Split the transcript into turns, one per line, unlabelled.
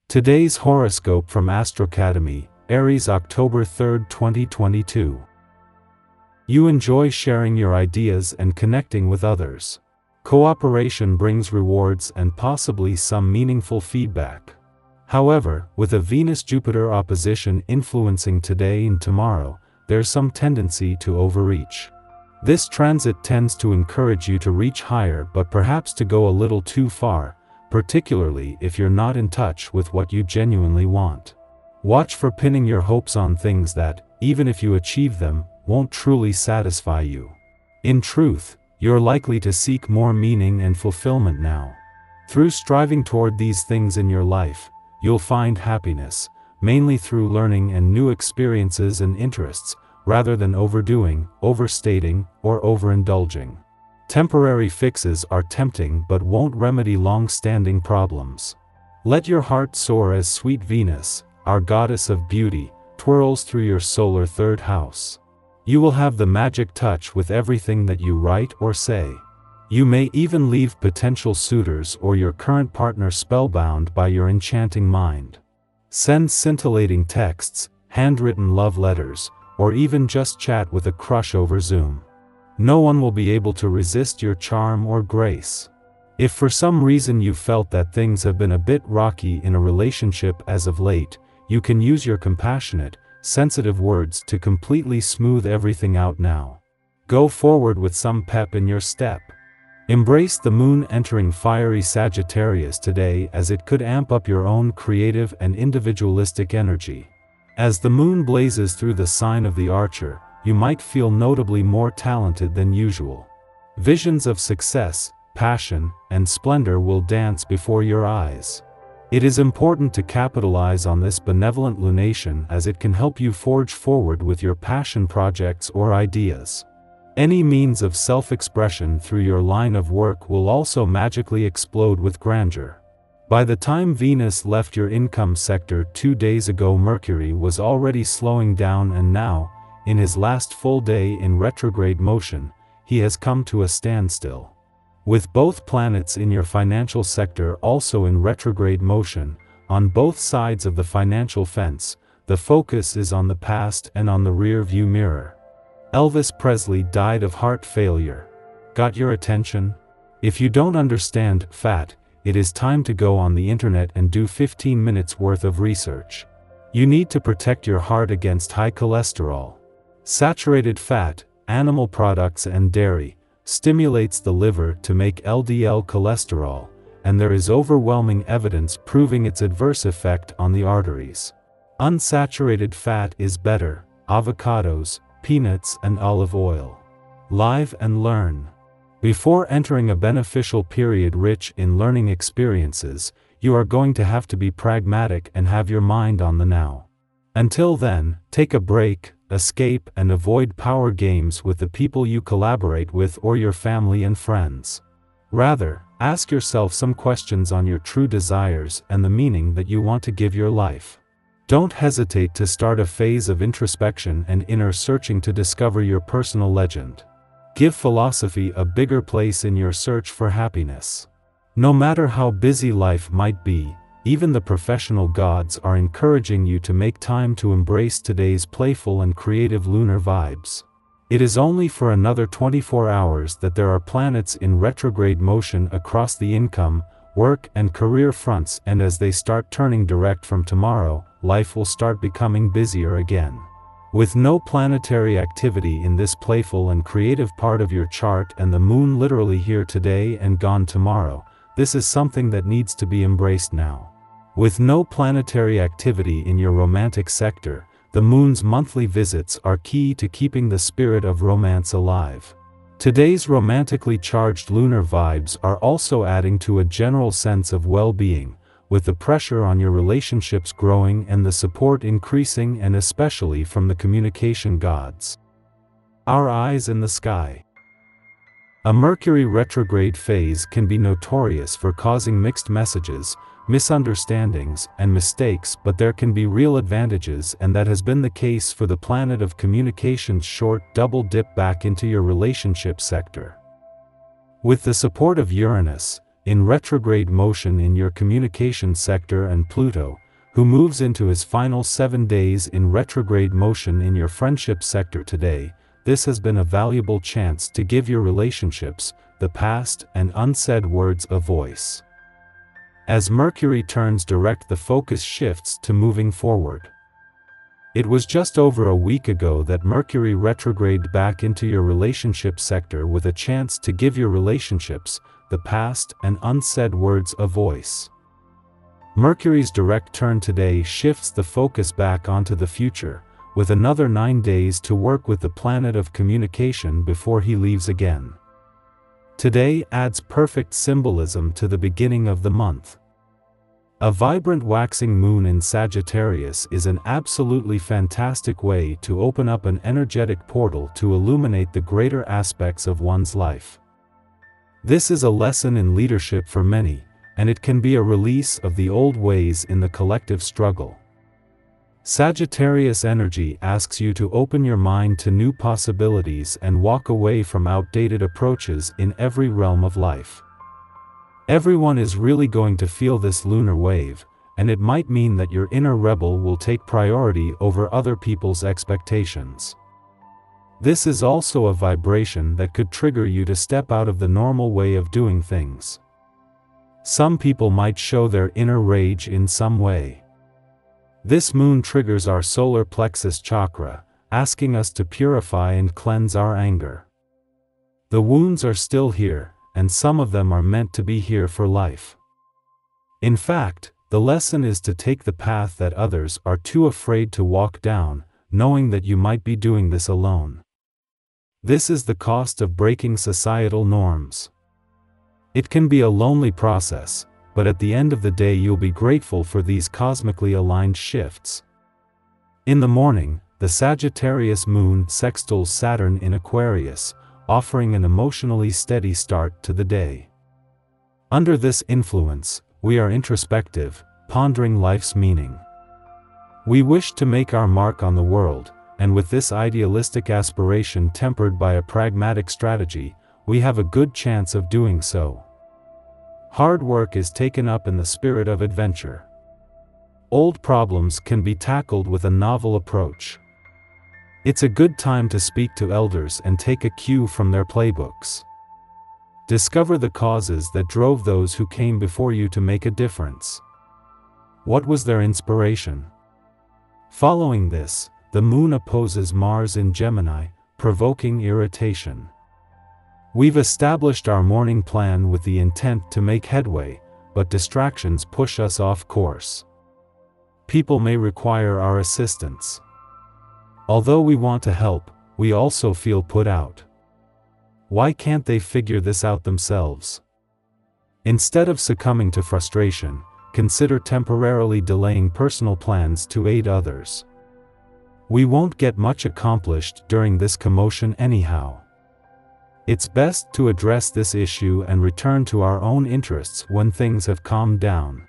Today's horoscope from Astrocademy, Aries, October 3, 2022. You enjoy sharing your ideas and connecting with others. Cooperation brings rewards and possibly some meaningful feedback. However, with a Venus-Jupiter opposition influencing today and tomorrow, there's some tendency to overreach. This transit tends to encourage you to reach higher but perhaps to go a little too far, particularly if you're not in touch with what you genuinely want. Watch for pinning your hopes on things that, even if you achieve them, won't truly satisfy you. In truth, you're likely to seek more meaning and fulfillment now. Through striving toward these things in your life, you'll find happiness, mainly through learning and new experiences and interests, rather than overdoing, overstating, or overindulging. Temporary fixes are tempting but won't remedy long-standing problems. Let your heart soar as sweet Venus, our goddess of beauty, twirls through your solar third house. You will have the magic touch with everything that you write or say. You may even leave potential suitors or your current partner spellbound by your enchanting mind. Send scintillating texts, handwritten love letters, or even just chat with a crush over Zoom. No one will be able to resist your charm or grace. If for some reason you felt that things have been a bit rocky in a relationship as of late, you can use your compassionate, sensitive words to completely smooth everything out now. Go forward with some pep in your step. Embrace the moon entering fiery Sagittarius today, as it could amp up your own creative and individualistic energy. As the moon blazes through the sign of the Archer, you might feel notably more talented than usual. Visions of success, passion, and splendor will dance before your eyes. It is important to capitalize on this benevolent lunation, as it can help you forge forward with your passion projects or ideas. Any means of self-expression through your line of work will also magically explode with grandeur. By the time Venus left your income sector 2 days ago, Mercury was already slowing down, and now, in his last full day in retrograde motion, he has come to a standstill. With both planets in your financial sector also in retrograde motion, on both sides of the financial fence, the focus is on the past and on the rear-view mirror. Elvis Presley died of heart failure. Got your attention? If you don't understand fat, it is time to go on the internet and do 15 minutes worth of research. You need to protect your heart against high cholesterol. Saturated fat, animal products and dairy, stimulates the liver to make LDL cholesterol, and there is overwhelming evidence proving its adverse effect on the arteries. Unsaturated fat is better: avocados, peanuts and olive oil. Live and learn. Before entering a beneficial period rich in learning experiences, you are going to have to be pragmatic and have your mind on the now. Until then, take a break, escape, and avoid power games with the people you collaborate with or your family and friends. Rather, ask yourself some questions on your true desires and the meaning that you want to give your life. Don't hesitate to start a phase of introspection and inner searching to discover your personal legend. Give philosophy a bigger place in your search for happiness. No matter how busy life might be, even the professional gods are encouraging you to make time to embrace today's playful and creative lunar vibes. It is only for another 24 hours that there are planets in retrograde motion across the income, work and career fronts, and as they start turning direct from tomorrow, life will start becoming busier again. With no planetary activity in this playful and creative part of your chart and the moon literally here today and gone tomorrow, this is something that needs to be embraced now. With no planetary activity in your romantic sector, the moon's monthly visits are key to keeping the spirit of romance alive. Today's romantically charged lunar vibes are also adding to a general sense of well-being, with the pressure on your relationships growing and the support increasing, and especially from the communication gods. Our eyes in the sky. A Mercury retrograde phase can be notorious for causing mixed messages, misunderstandings, and mistakes, but there can be real advantages, and that has been the case for the planet of communication's short double dip back into your relationship sector. With the support of Uranus, in retrograde motion in your communication sector, and Pluto, who moves into his final 7 days in retrograde motion in your friendship sector today. This has been a valuable chance to give your relationships, the past, and unsaid words a voice. As Mercury turns direct, the focus shifts to moving forward. It was just over a week ago that Mercury retrograded back into your relationship sector with a chance to give your relationships, the past, and unsaid words a voice. Mercury's direct turn today shifts the focus back onto the future, with another 9 days to work with the planet of communication before he leaves again. Today adds perfect symbolism to the beginning of the month. A vibrant waxing moon in Sagittarius is an absolutely fantastic way to open up an energetic portal to illuminate the greater aspects of one's life. This is a lesson in leadership for many, and it can be a release of the old ways in the collective struggle. Sagittarius energy asks you to open your mind to new possibilities and walk away from outdated approaches in every realm of life. Everyone is really going to feel this lunar wave, and it might mean that your inner rebel will take priority over other people's expectations. This is also a vibration that could trigger you to step out of the normal way of doing things. Some people might show their inner rage in some way. This moon triggers our solar plexus chakra, asking us to purify and cleanse our anger. The wounds are still here, and some of them are meant to be here for life. In fact, the lesson is to take the path that others are too afraid to walk down, knowing that you might be doing this alone. This is the cost of breaking societal norms. It can be a lonely process, but at the end of the day you'll be grateful for these cosmically aligned shifts. In the morning, the Sagittarius moon sextiles Saturn in Aquarius, offering an emotionally steady start to the day. Under this influence, we are introspective, pondering life's meaning. We wish to make our mark on the world, and with this idealistic aspiration tempered by a pragmatic strategy, we have a good chance of doing so. Hard work is taken up in the spirit of adventure. Old problems can be tackled with a novel approach. It's a good time to speak to elders and take a cue from their playbooks. Discover the causes that drove those who came before you to make a difference. What was their inspiration? Following this, the moon opposes Mars in Gemini, provoking irritation. We've established our morning plan with the intent to make headway, but distractions push us off course. People may require our assistance. Although we want to help, we also feel put out. Why can't they figure this out themselves? Instead of succumbing to frustration, consider temporarily delaying personal plans to aid others. We won't get much accomplished during this commotion anyhow. It's best to address this issue and return to our own interests when things have calmed down.